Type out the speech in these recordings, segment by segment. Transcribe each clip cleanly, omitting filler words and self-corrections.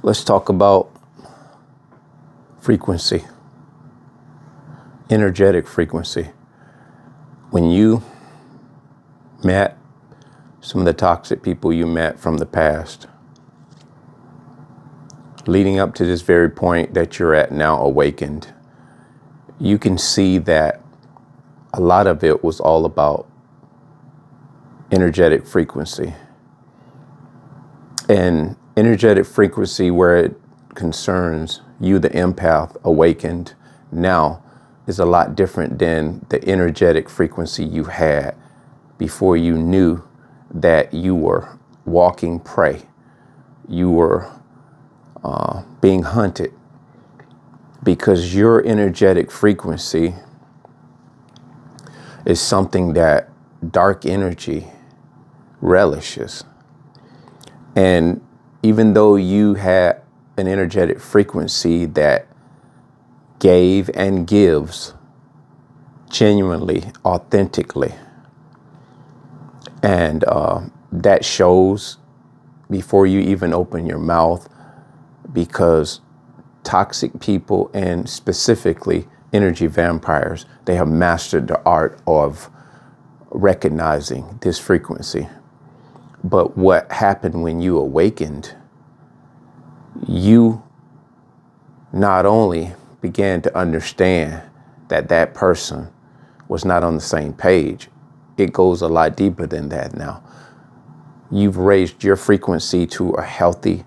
Let's talk about frequency, energetic frequency. When you met some of the toxic people you met from the past, leading up to this very point that you're at now, awakened, you can see that a lot of it was all about energetic frequency. And energetic frequency, where it concerns you, the empath, awakened now, is a lot different than the energetic frequency you had before you knew that you were walking prey. You were being hunted, because your energetic frequency is something that dark energy relishes. And even though you had an energetic frequency that gave and gives genuinely, authentically, and that shows before you even open your mouth, because toxic people, and specifically energy vampires, they have mastered the art of recognizing this frequency. But what happened when you awakened, you not only began to understand that that person was not on the same page, it goes a lot deeper than that now. You've raised your frequency to a healthy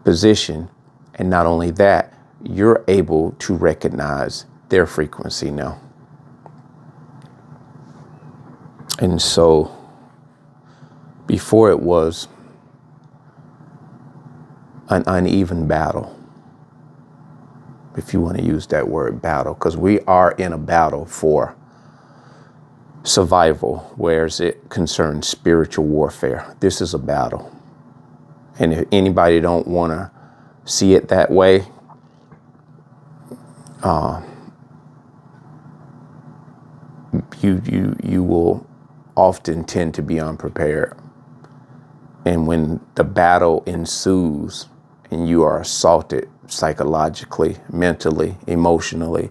position. And not only that, you're able to recognize their frequency now. And so before, it was an uneven battle, if you want to use that word, battle, because we are in a battle for survival, whereas it concerns spiritual warfare. This is a battle. And if anybody don't want to see it that way, you will often tend to be unprepared. And when the battle ensues and you are assaulted psychologically, mentally, emotionally,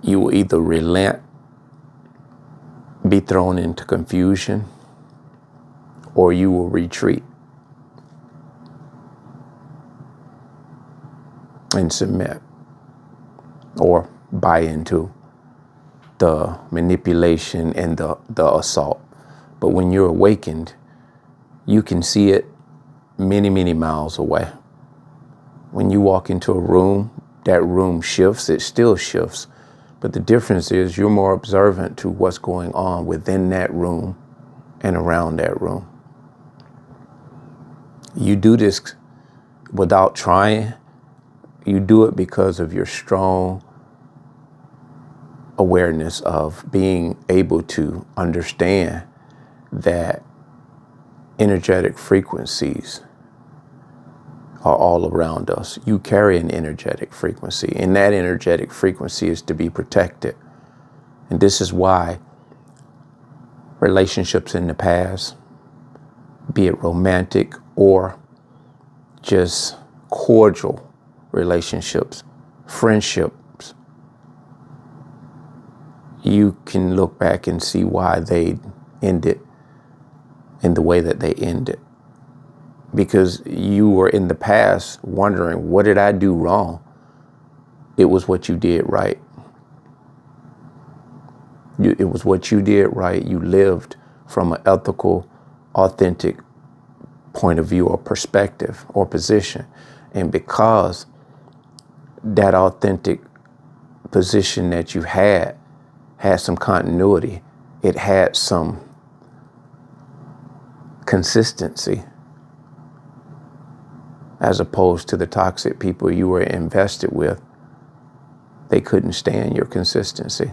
you will either relent, be thrown into confusion, or you will retreat and submit, or buy into the manipulation and the assault. But when you're awakened, you can see it many, many miles away. When you walk into a room, that room shifts, it still shifts. But the difference is you're more observant to what's going on within that room and around that room. You do this without trying. You do it because of your strong awareness of being able to understand that energetic frequencies are all around us. You carry an energetic frequency, and that energetic frequency is to be protected. And this is why relationships in the past, be it romantic or just cordial relationships, friendships, you can look back and see why they ended in the way that they ended. Because you were in the past wondering, what did I do wrong? It was what you did right. It was what you did right. You lived from an ethical, authentic point of view or perspective or position. And because that authentic position that you had some continuity, it had some consistency, as opposed to the toxic people you were invested with. They couldn't stand your consistency.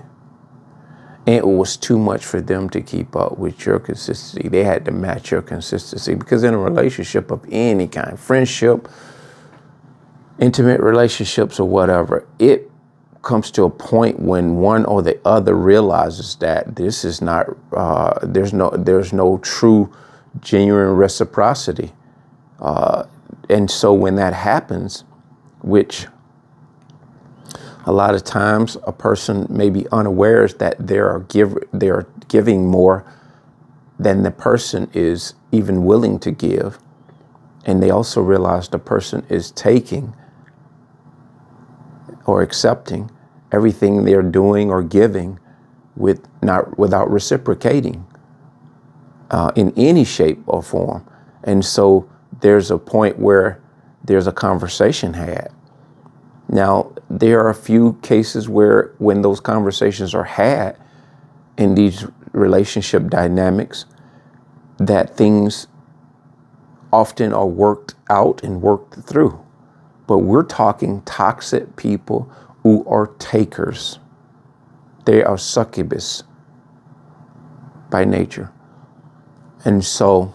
And it was too much for them to keep up with your consistency. They had to match your consistency, because in a relationship of any kind, friendship, intimate relationships or whatever, it comes to a point when one or the other realizes that this is not, there's no true, genuine reciprocity. And so when that happens, which a lot of times a person may be unawares that they're giving more than the person is even willing to give. And they also realize the person is taking or accepting everything they're doing or giving without reciprocating in any shape or form. And so there's a point where there's a conversation had. Now, there are a few cases where when those conversations are had in these relationship dynamics, that things often are worked out and worked through. But we're talking toxic people who are takers. They are succubus by nature. And so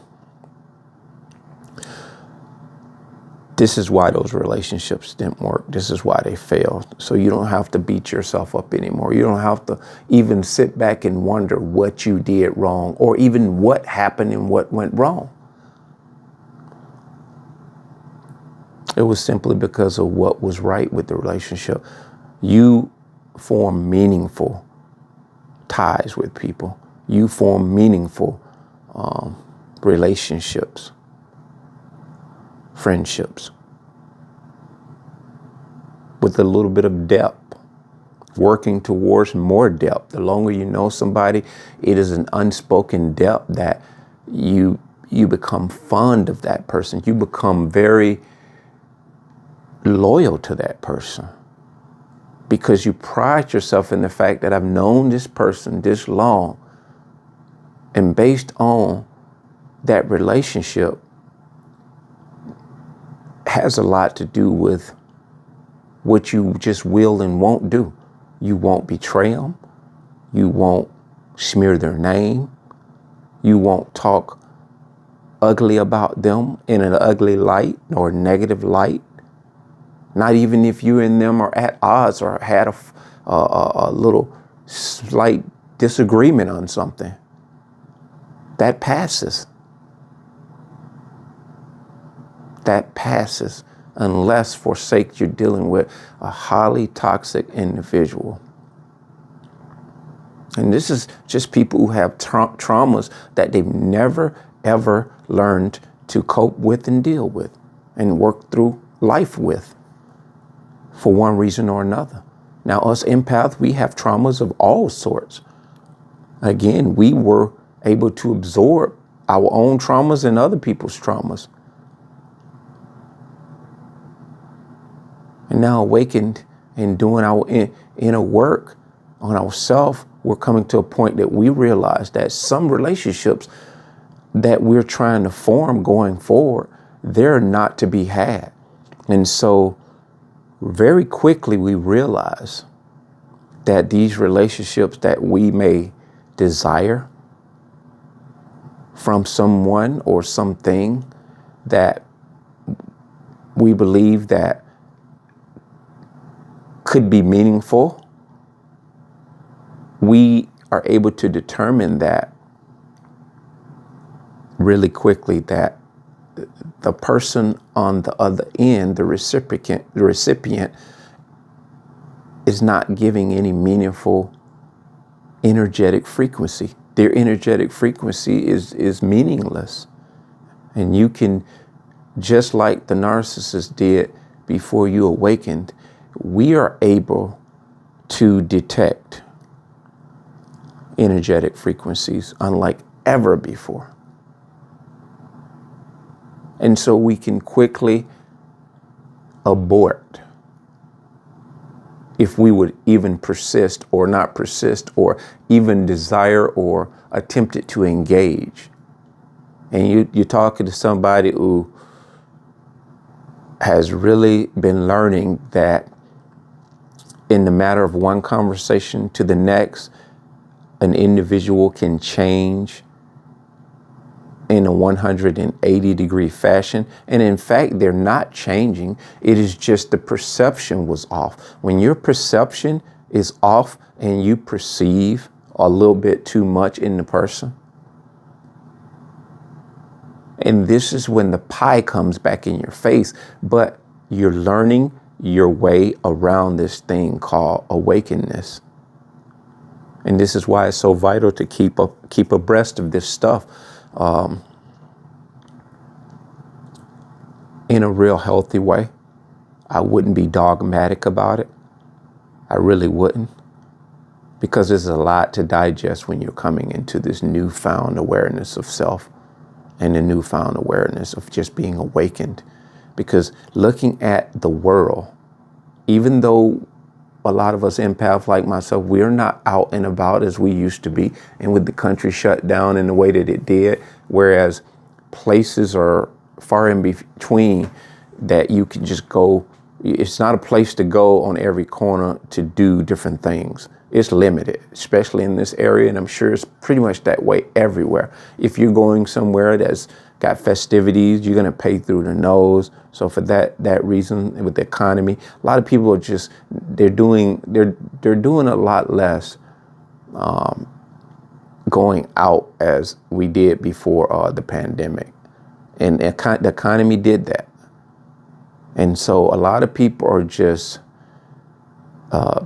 this is why those relationships didn't work. This is why they failed. So you don't have to beat yourself up anymore. You don't have to even sit back and wonder what you did wrong or even what happened and what went wrong. It was simply because of what was right with the relationship. You form meaningful ties with people. You form meaningful relationships, friendships, with a little bit of depth, working towards more depth. The longer you know somebody, it is an unspoken depth that you become fond of that person. You become very loyal to that person because you pride yourself in the fact that I've known this person this long, and based on that relationship has a lot to do with what you just will and won't do. You won't betray them. You won't smear their name. You won't talk ugly about them in an ugly light or negative light. Not even if you and them are at odds or had a little slight disagreement on something. That passes. That passes unless, for sake, you're dealing with a highly toxic individual. And this is just people who have traumas that they've never, ever learned to cope with and deal with and work through life with for one reason or another. Now, us empaths, we have traumas of all sorts. Again, we were able to absorb our own traumas and other people's traumas. And now awakened and doing our inner work on ourselves, we're coming to a point that we realize that some relationships that we're trying to form going forward, they're not to be had. And so very quickly we realize that these relationships that we may desire from someone or something that we believe that could be meaningful, we are able to determine that really quickly, that the person on the other end, the recipient is not giving any meaningful energetic frequency. Their energetic frequency is meaningless. And you can, just like the narcissist did before you awakened, we are able to detect energetic frequencies unlike ever before. And so we can quickly abort if we would even persist or not persist or even desire or attempted to engage. And you're talking to somebody who has really been learning that in the matter of one conversation to the next, an individual can change in a 180-degree fashion. And in fact, they're not changing. It is just the perception was off. When your perception is off and you perceive a little bit too much in the person, And this is when the pie comes back in your face. But you're learning your way around this thing called awakeness. And this is why it's so vital to keep abreast of this stuff in a real healthy way. I wouldn't be dogmatic about it. I really wouldn't. Because there's a lot to digest when you're coming into this newfound awareness of self and the newfound awareness of just being awakened. Because looking at the world, even though a lot of us empaths like myself, we're not out and about as we used to be. And with the country shut down in the way that it did, whereas places are far in between that you can just go. It's not a place to go on every corner to do different things. It's limited, especially in this area. And I'm sure it's pretty much that way everywhere. If you're going somewhere that's got festivities, you're going to pay through the nose. So for that reason, with the economy, a lot of people are just, they're doing a lot less going out as we did before the pandemic. And the economy did that. And so a lot of people are just,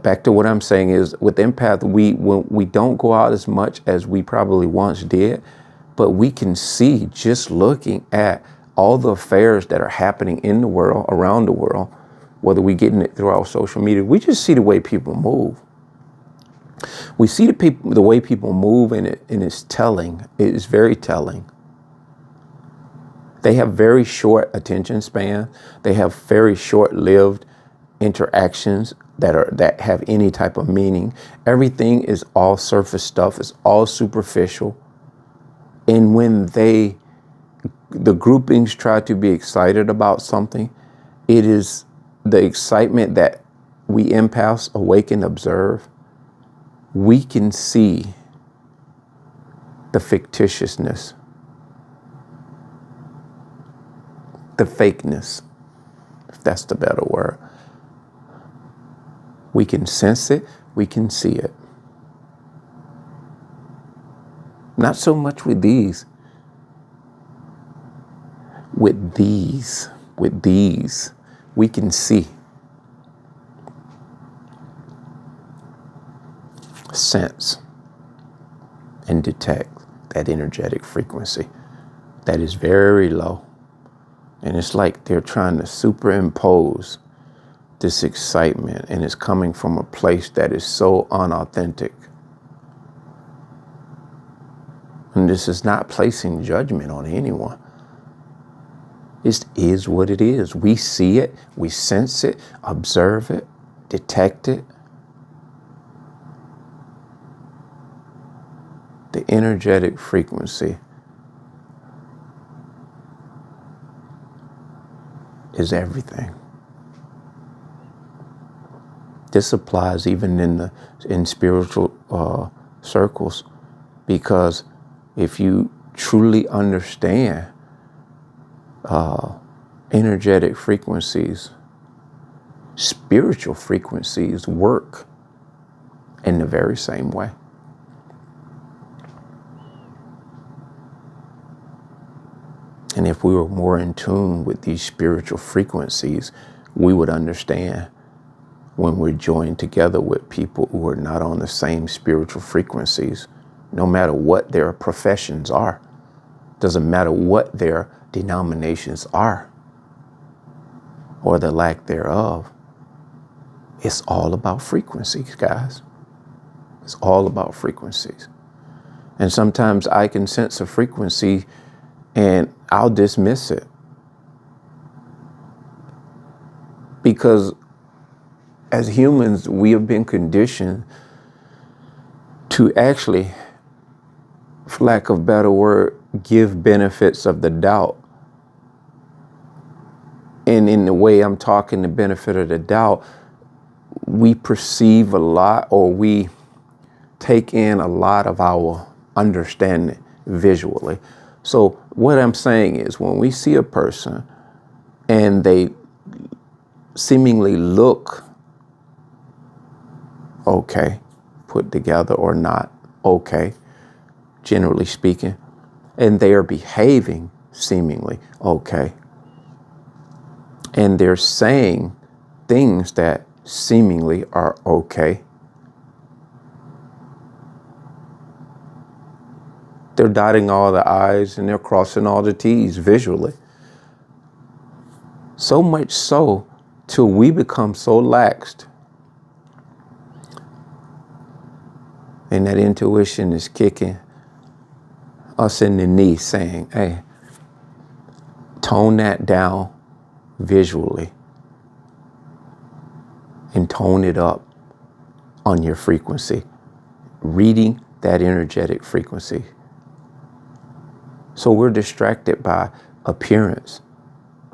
back to what I'm saying is with empath, we don't go out as much as we probably once did, but we can see just looking at all the affairs that are happening in the world, around the world, whether we're getting it through our social media, we just see the way people move. We see the way people move, and it's telling. It is very telling. They have very short attention span. They have very short-lived interactions that have any type of meaning. Everything is all surface stuff. It's all superficial. And when the groupings try to be excited about something, it is the excitement that we empaths awaken, observe. We can see the fictitiousness, the fakeness, if that's the better word. We can sense it, we can see it. Not so much with these. With these, we can see, sense, and detect that energetic frequency that is very low. And it's like they're trying to superimpose this excitement, and it's coming from a place that is so unauthentic. And this is not placing judgment on anyone. It is what it is. We see it, we sense it, observe it, detect it. The energetic frequency is everything. This applies even in spiritual circles, because if you truly understand energetic frequencies, spiritual frequencies work in the very same way. And if we were more in tune with these spiritual frequencies, we would understand when we're joined together with people who are not on the same spiritual frequencies, no matter what their professions are. Doesn't matter what their denominations are or the lack thereof. It's all about frequencies, guys. It's all about frequencies. And sometimes I can sense a frequency and I'll dismiss it, because as humans, we have been conditioned to actually, for lack of a better word, give benefits of the doubt. And in the way I'm talking the benefit of the doubt, we perceive a lot, or we take in a lot of our understanding visually. So what I'm saying is, when we see a person and they seemingly look okay, put together or not okay, generally speaking, and they are behaving seemingly okay. And they're saying things that seemingly are okay. They're dotting all the I's and they're crossing all the T's visually. So much so till we become so laxed. And that intuition is kicking us in the knee saying, hey, tone that down visually and tone it up on your frequency, reading that energetic frequency. So we're distracted by appearance,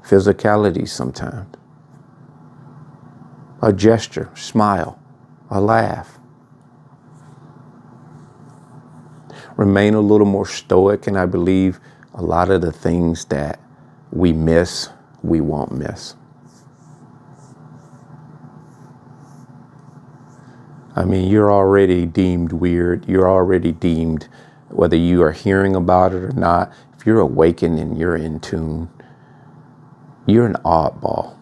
physicality sometimes, a gesture, smile, a laugh. Remain a little more stoic, and I believe a lot of the things that we miss, we won't miss. I mean, you're already deemed weird. You're already deemed, whether you are hearing about it or not, if you're awakened and you're in tune, you're an oddball.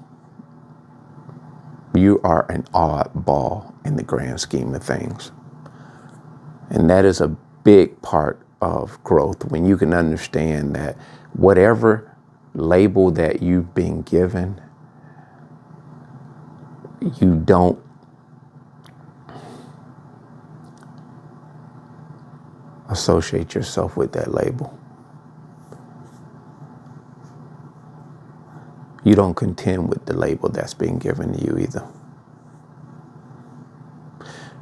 You are an oddball in the grand scheme of things. And that is a big part of growth, when you can understand that whatever label that you've been given, you don't associate yourself with that label. You don't contend with the label that's being given to you either.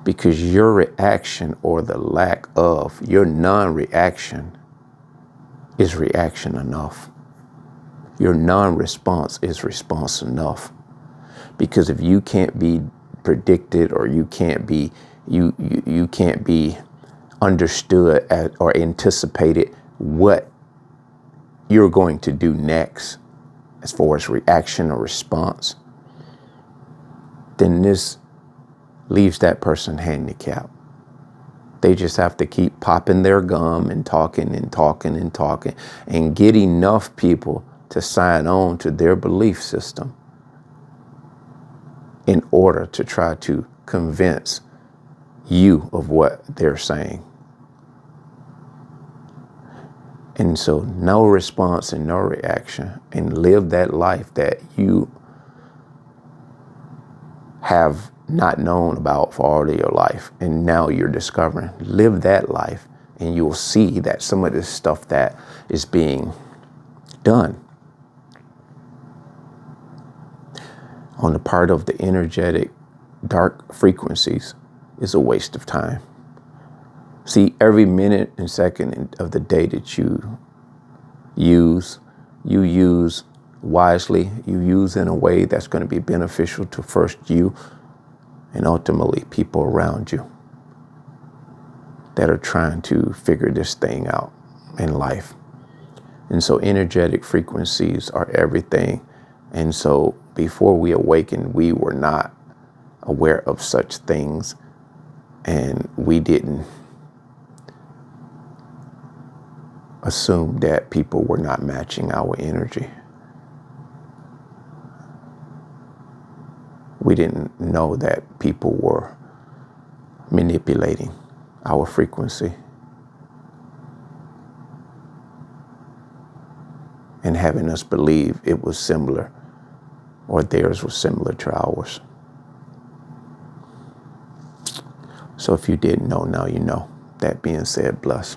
Because your reaction, or the lack of, your non-reaction is reaction enough. Your non-response is response enough. Because if you can't be predicted, or you can't be understood or anticipated what you're going to do next as far as reaction or response, then this leaves that person handicapped. They just have to keep popping their gum and talking and talking and talking and get enough people to sign on to their belief system in order to try to convince you of what they're saying. And so no response and no reaction, and live that life that you have not known about for all of your life, and now you're discovering. Live that life, and you'll see that some of this stuff that is being done on the part of the energetic dark frequencies is a waste of time. See, every minute and second of the day that you use wisely, you use in a way that's going to be beneficial to first you and ultimately people around you that are trying to figure this thing out in life. And so energetic frequencies are everything. And so before we awakened, we were not aware of such things, and we didn't assume that people were not matching our energy. We didn't know that people were manipulating our frequency and having us believe it was similar, or theirs was similar to ours. So if you didn't know, now you know. That being said, bless.